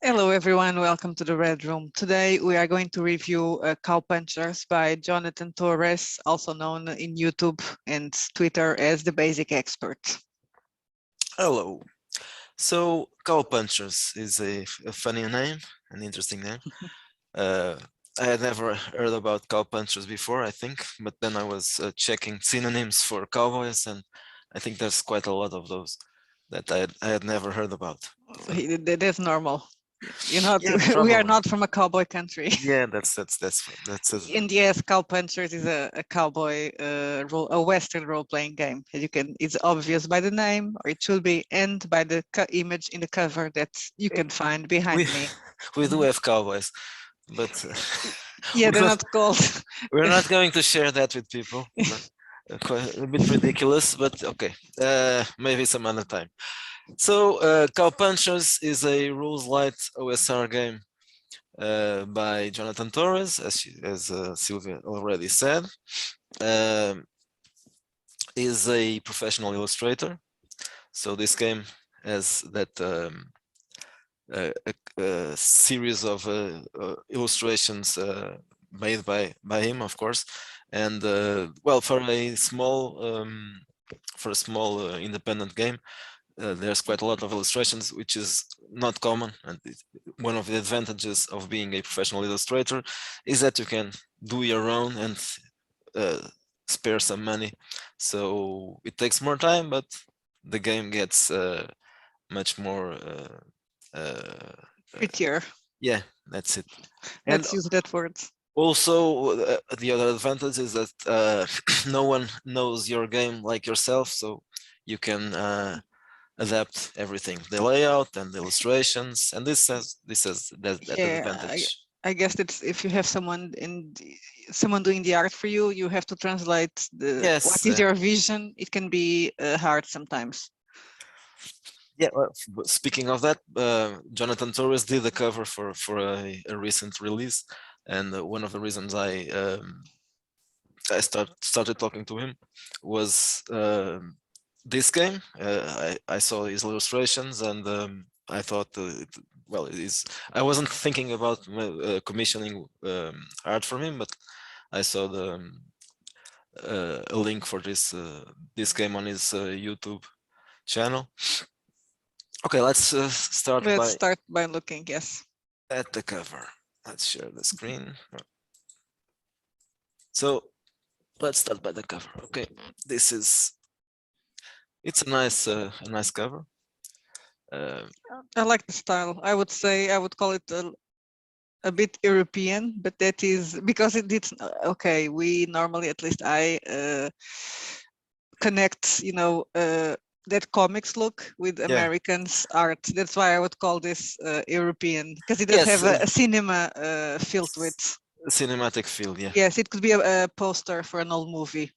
Hello everyone, welcome to the Red Room. Today we are going to review Cowpunchers by Jonathan Torres, also known in YouTube and Twitter as the Basic Expert. Hello. So Cowpunchers is a funny name, an interesting name. I had never heard about cowpunchers before, I think, but then I was checking synonyms for cowboys, and I think there's quite a lot of those that I had never heard about. That's normal. You're not. Yeah, We are probably. not from a cowboy country. Yeah, that's And yes, Cowpunchers is a cowboy a Western role-playing game. As you can, it's obvious by the name, or it should be, and by the image in the cover that you can find behind me. we do have cowboys, but Yeah, they're not called. we're not going to share that with people. Quite a bit ridiculous, but okay, maybe some other time. So Cowpunchers is a rules light OSR game by Jonathan Torres, as Sylvia already said. Is a professional illustrator. So this game has that a series of illustrations made by him, of course, and well, for a small independent game, there's quite a lot of illustrations, which is not common. And one of the advantages of being a professional illustrator is that you can do your own and spare some money. So it takes more time, but the game gets much more Prettier. yeah, that's it. Let's use that word. Also, the other advantage is that no one knows your game like yourself, so you can adapt everything, the layout and the illustrations, and this has that advantage. I guess that's if you have someone doing the art for you, you have to translate what is your vision. It can be hard sometimes. Yeah, well, speaking of that, Jonathan Torres did the cover for a recent release, and one of the reasons I started talking to him was this game. I saw his illustrations, and I thought, well, I wasn't thinking about commissioning art from him, but I saw a link for this game on his YouTube channel. Okay, let's start by looking, yes, at the cover. Let's share the screen. So let's start by the cover. Okay, it's a nice cover. I like the style. I would call it a bit European, but that is because it's okay. We normally, at least I connect, that comics look with Americans art. That's why I would call this European, because it does have a cinema feel to it. A cinematic feel, yeah. Yes, it could be a poster for an old movie.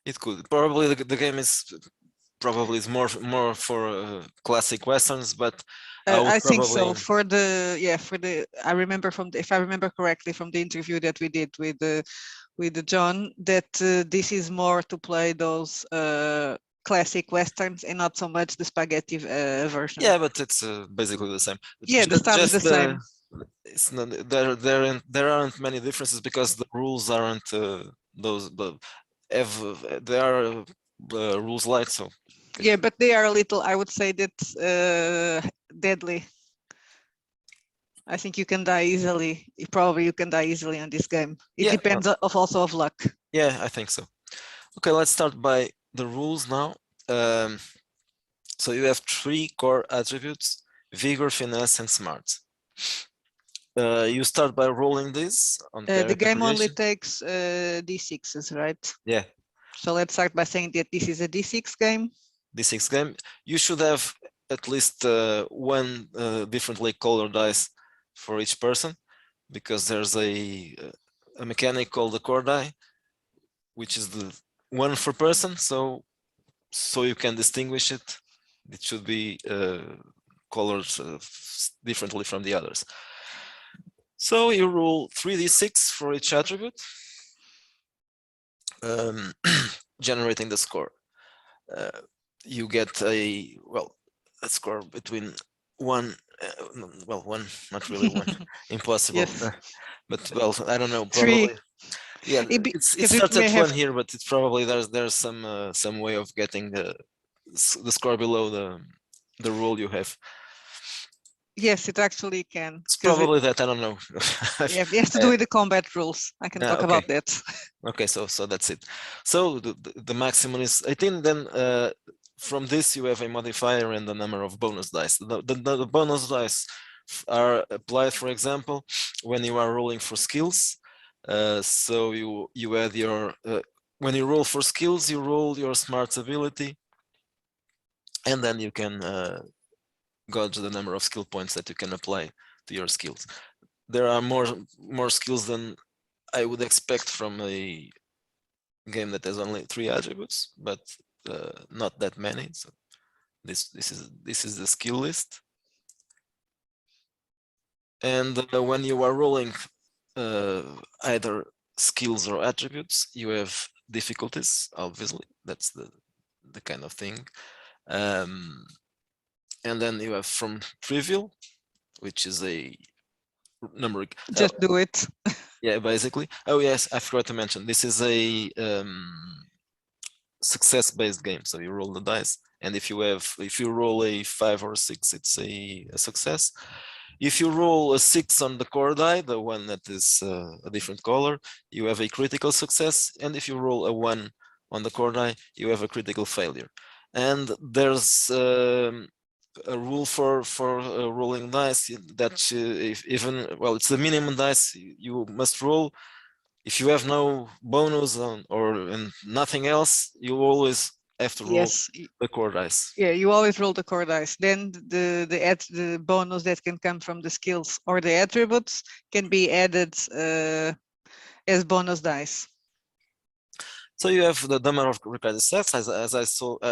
It could. Probably the game is more for classic westerns, but I think so. I remember if I remember correctly from the interview that we did with John, that this is more to play those classic westerns and not so much the spaghetti version. Yeah, but it's basically the same. Yeah, the style is the same. It's not there aren't many differences because the rules aren't those, but they are rules light. So yeah, but they are a little, I would say that deadly. I think you can die easily. Probably you can die easily on this game. It depends also of luck. Yeah, I think so. Okay, let's start by the rules now. So you have 3 core attributes: vigor, finesse, and smart. You start by rolling this on the game only takes d6s, right? Yeah. So let's start by saying that this is a d6 game. D6 game. You should have at least one differently colored dice for each person, because there's a mechanic called the core die, which is the one per person. So you can distinguish it. It should be colored differently from the others. So you roll 3d6 for each attribute, generating the score. You get a score between 1 Well, one, not really one, impossible. Yes. But well, I don't know, Three. probably. Yeah, it Because it starts may at one have. here, but it's probably there's some way of getting the score below the rule you have. Yes, it actually can. It's Because probably that, I don't know. yeah, it has to do Uh, with the combat rules. I can talk okay, about that. okay, so that's it. So the maximum is 18. Then from this you have a modifier and the number of bonus dice. The bonus dice are applied, for example, when you are rolling for skills. So you add your when you roll for skills, you roll your smart ability, and then you can gauge the number of skill points that you can apply to your skills. There are more skills than I would expect from a game that has only 3 attributes, but not that many. So this is the skill list. And when you are rolling either skills or attributes, you have difficulties. Obviously, that's the kind of thing. And then you have from trivial, which is a number. Just do it. Yeah, basically. Oh yes, I forgot to mention. This is a success-based game. So you roll the dice, and if you roll a 5 or 6, it's a success. If you roll a 6 on the core die, the one that is a different color, you have a critical success, and if you roll a 1 on the core die, you have a critical failure. And there's a rule for rolling dice that if even well, it's the minimum dice you must roll. If you have no bonus and nothing else, you always have to roll Yes. the core dice. Yeah, you always roll the core dice. Then the bonus that can come from the skills or the attributes can be added as bonus dice. So you have the number of required sets, as I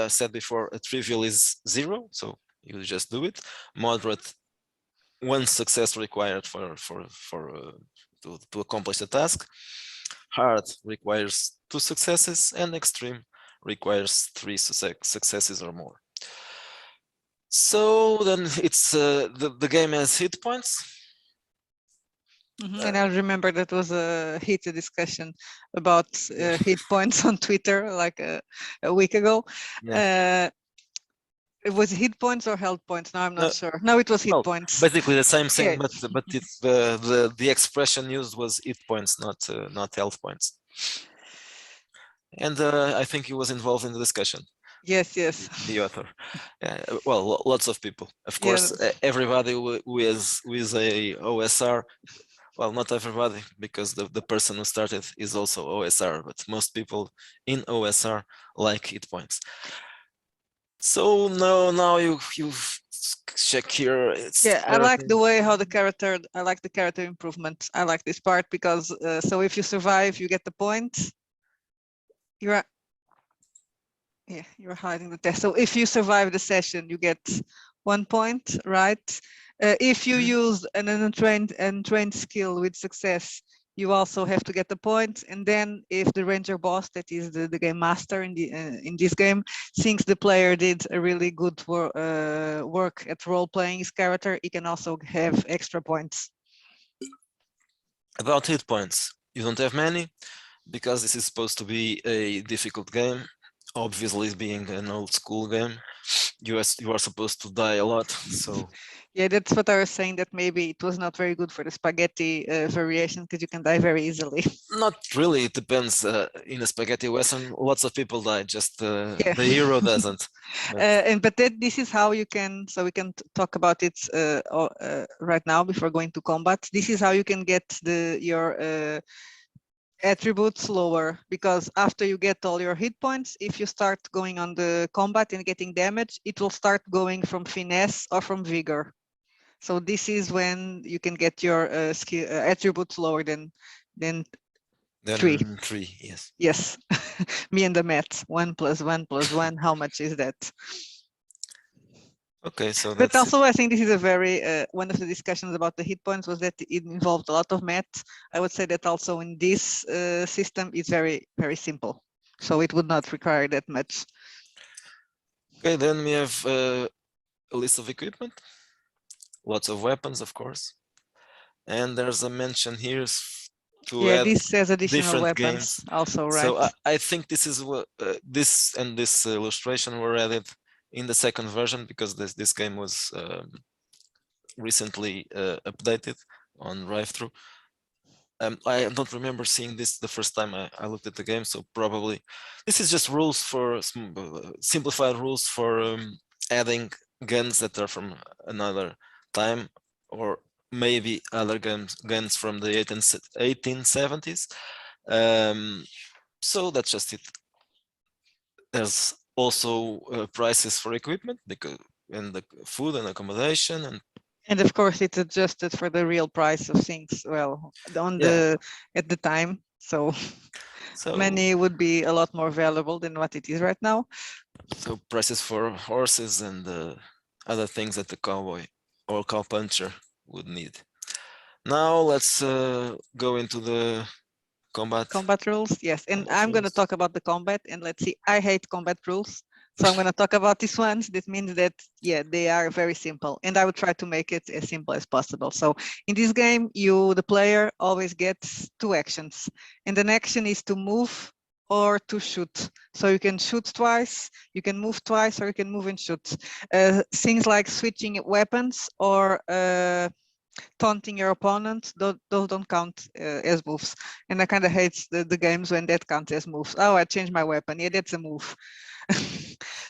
said before. A trivial is 0, so you just do it. Moderate, 1 success required to accomplish the task. Hard requires 2 successes, and extreme requires 3 successes or more. So then it's the game has hit points. And I remember that was a heated discussion about hit points on Twitter like a week ago. Yeah. It was hit points or health points. Now I'm not sure. No, it was hit points. Basically the same thing, yeah. but it's the expression used was hit points, not health points. And I think he was involved in the discussion. Yes. The author. Well, lots of people. Of course, everybody who is a OSR. Well, not everybody, because the person who started is also OSR, but most people in OSR like hit points. So now you check here. I like the way how I like the character improvement. I like this part because so if you survive, you get the point. You're hiding the test. So if you survive the session, you get 1 point, right? If you use an untrained skill with success, you also have to get the point. And then if the ranger boss, that is the game master in this game, thinks the player did a really good work at role playing his character, he can also have extra points. About hit points, you don't have many because this is supposed to be a difficult game. Obviously, being an old school game, you are supposed to die a lot. So yeah, that's what I was saying, that maybe it was not very good for the spaghetti variation because you can die very easily. Not really. It depends. In a spaghetti western, lots of people die. Just the hero doesn't. But this is how you can. So we can talk about it right now before going to combat. This is how you can get your attributes lower, because after you get all your hit points, if you start going on the combat and getting damage, it will start going from finesse or from vigor. So this is when you can get your skill attributes lower than 3. 3, yes. Yes. Me and the math. 1 + 1 + 1. How much is that? Okay, so but also I think this is a very one of the discussions about the hit points was that it involved a lot of math. I would say that also in this system it's very, very simple, so it would not require that much. Okay, then we have a list of equipment. lots of weapons, of course. And there's a mention here to Yeah, add this says additional different weapons games. also, right? So I think this is what this illustration were added in the second version because this game was recently updated on drive-thru. I don't remember seeing this the first time I looked at the game, so probably this is just rules for simplified rules for adding guns that are from another time, or maybe other guns from the 1870s. So that's just it. There's also prices for equipment because and the food and accommodation and of course it's adjusted for the real price of things, well, on the at the time, so money would be a lot more valuable than what it is right now. So prices for horses and other things that the cowboy or cowpuncher would need. Now let's go into the combat rules, yes, and combat I'm going to rules. talk about the combat, and let's see, I hate combat rules, so I'm going to talk about these ones. This means that, yeah, they are very simple, and I would try to make it as simple as possible. So in this game, the player always gets 2 actions, and an action is to move or to shoot. So you can shoot twice, you can move twice, or you can move and shoot. Things like switching weapons or taunting your opponent, those don't count as moves. And I kind of hate the games when that counts as moves. Oh, I changed my weapon. Yeah, that's a move.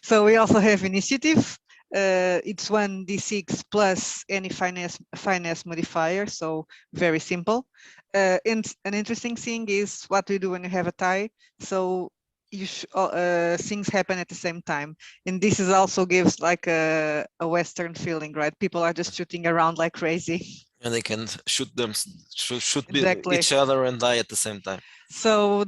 So we also have initiative. It's 1d6 plus any finesse modifier, so very simple. And an interesting thing is what we do when you have a tie. So things happen at the same time, and this is also gives like a Western feeling, right? People are just shooting around like crazy. And they can shoot Exactly. each other and die at the same time. So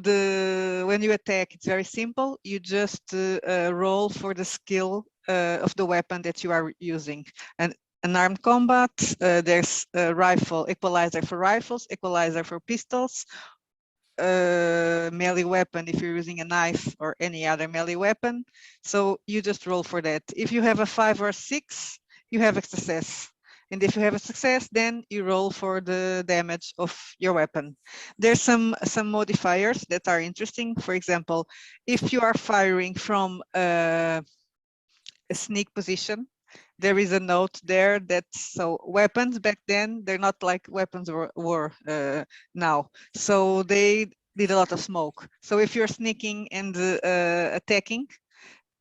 when you attack, it's very simple. You just roll for the skill of the weapon that you are using. And an armed combat, there's a rifle, equalizer for rifles, equalizer for pistols, melee weapon if you're using a knife or any other melee weapon. So you just roll for that. If you have a 5 or 6, you have a success. And if you have a success, then you roll for the damage of your weapon. There's some modifiers that are interesting. For example, if you are firing from a sneak position, there is a note there that, so weapons back then, they're not like weapons were now. So they did a lot of smoke. So if you're sneaking and attacking,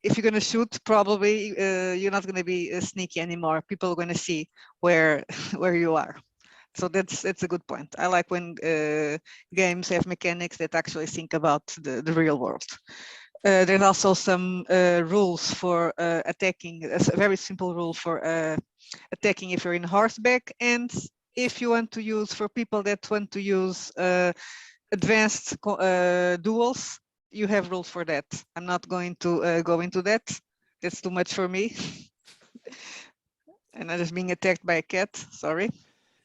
if you're going to shoot, probably you're not going to be sneaky anymore. People are going to see where where you are. So that's a good point. I like when games have mechanics that actually think about the real world. There's also some rules for attacking, a very simple rule for attacking if you're in horseback, and if you want to use, for people that want to use advanced duels, you have rules for that. I'm not going to go into that. That's too much for me. And I'm just being attacked by a cat, sorry.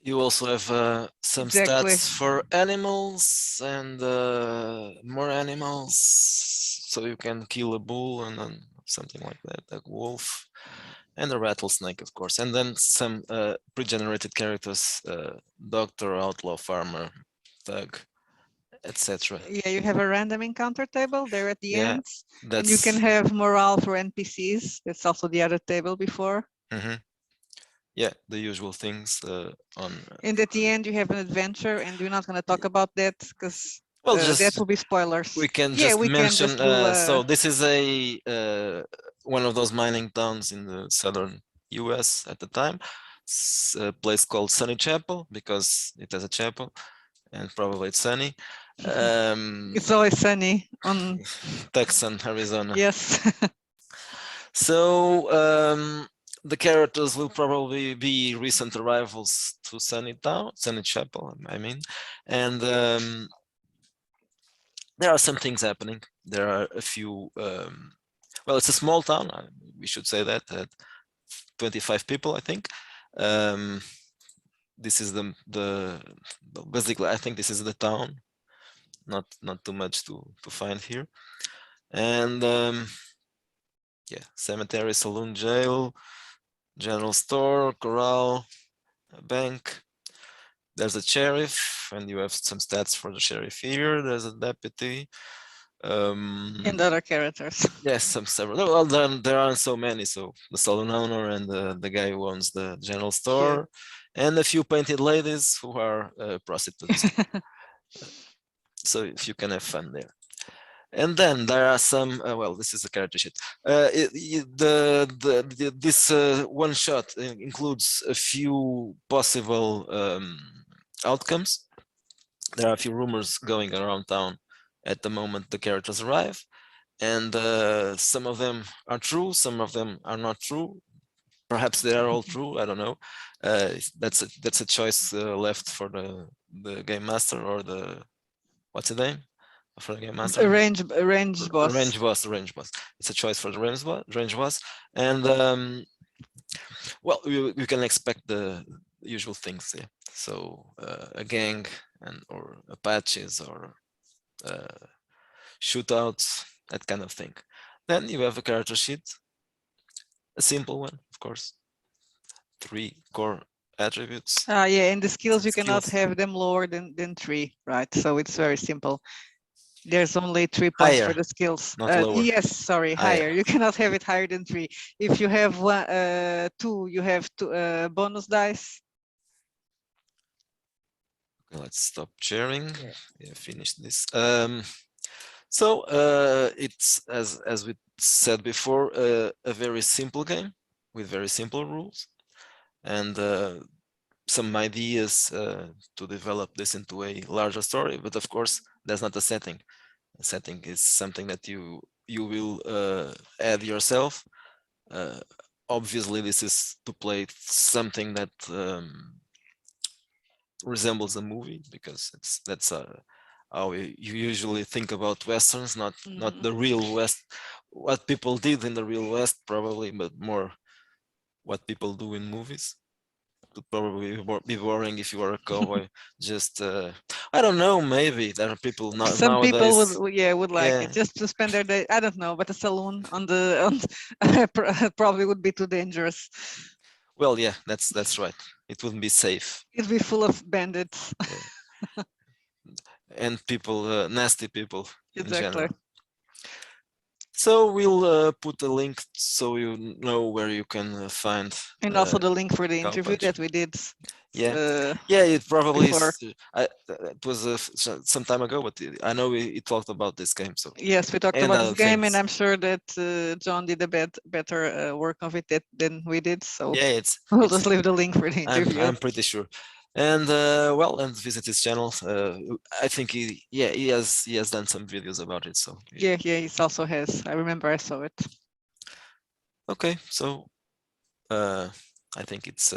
You also have some Exactly. stats for animals and more animals, so you can kill a bull and then something like that, a wolf, and a rattlesnake, of course, and then some pre-generated characters, doctor, outlaw, farmer, thug, etc. Yeah, you have a random encounter table there at the Yeah, end, and you can that's have morale for NPCs. That's also the other table before. yeah, the usual things on. And at the end, you have an adventure, and we're not going to talk about that because Well, that just will be spoilers. we can Yeah, just we can mention. just do. So this is a one of those mining towns in the southern U.S. at the time. It's a place called Sunny Chapel because it has a chapel, and probably it's sunny. It's always sunny on Tucson, Arizona. yes. So the characters will probably be recent arrivals to Sunny Town, Sunny Chapel, I mean, and there are some things happening. There are a few. Well, it's a small town. We should say that 25 people, I think. This is the basically. I think this is the town. Not too much to find here, and yeah, cemetery, saloon, jail, general store, corral, a bank. There's a sheriff, and you have some stats for the sheriff here. There's a deputy. And other characters. Yes, some several. No, well, there aren't so many. So the salon owner and the guy who owns the general store, and a few painted ladies who are prostitutes. So if you can have fun there. And then there are some. Well, this is a character sheet. This one shot includes a few possible outcomes. There are a few rumors going around town at the moment the characters arrive, and some of them are true, some of them are not true. Perhaps they are all true. I don't know. That's a choice left for the game master or the what's the name for the game master? Range boss. Range boss. It's a choice for the range boss, and well, you can expect the usual things. Yeah. So a gang or Apaches or shootouts, that kind of thing. Then you have a character sheet, a simple one, of course. 3 core attributes. Yeah, and the skills you cannot have them lower than 3, right? So it's very simple. There's only 3 points higher, for the skills. Not lower. Yes, sorry, higher. You cannot have it higher than 3. If you have 2, you have 2 bonus dice. Let's stop sharing. Yeah, finish this. So it's as we said before, a very simple game with very simple rules, and some ideas to develop this into a larger story. But of course, that's not the setting. The setting is something that you will add yourself. Obviously, this is to play something that resembles a movie, because that's how you usually think about westerns, not the real west, what people did in the real west probably, but more what people do in movies. It would probably be boring if you were a cowboy. Just I don't know, maybe there are people nowadays. Some people would like it just to spend their day. I don't know, but a saloon on probably would be too dangerous. Well, yeah, that's right. It wouldn't be safe. It'd be full of bandits. Yeah. And people, nasty people. Exactly. In general. So we'll put a link so you know where you can find. And also the link for the interview that we did. Yeah, it probably is. It was some time ago, but I know we talked about this game. So yes, we talked about this game, and I'm sure that John did a better work of it than we did. So yeah, we'll just leave the link for the interview. I'm pretty sure. And well, and visit his channel. I think he has done some videos about it. So yeah, he also has. I remember I saw it. Okay, so I think it's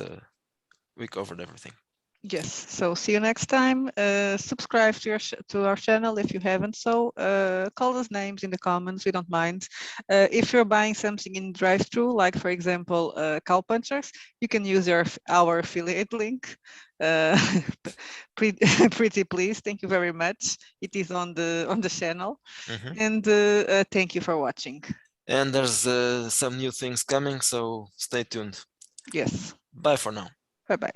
we covered everything. Yes. So see you next time. Subscribe to our channel if you haven't. So call us names in the comments. We don't mind. If you're buying something in drive-thru, like for example Cowpunchers, you can use our affiliate link. Pretty please. Thank you very much. It is on the channel. And thank you for watching. And there's some new things coming, so stay tuned. Yes. Bye for now. Bye-bye.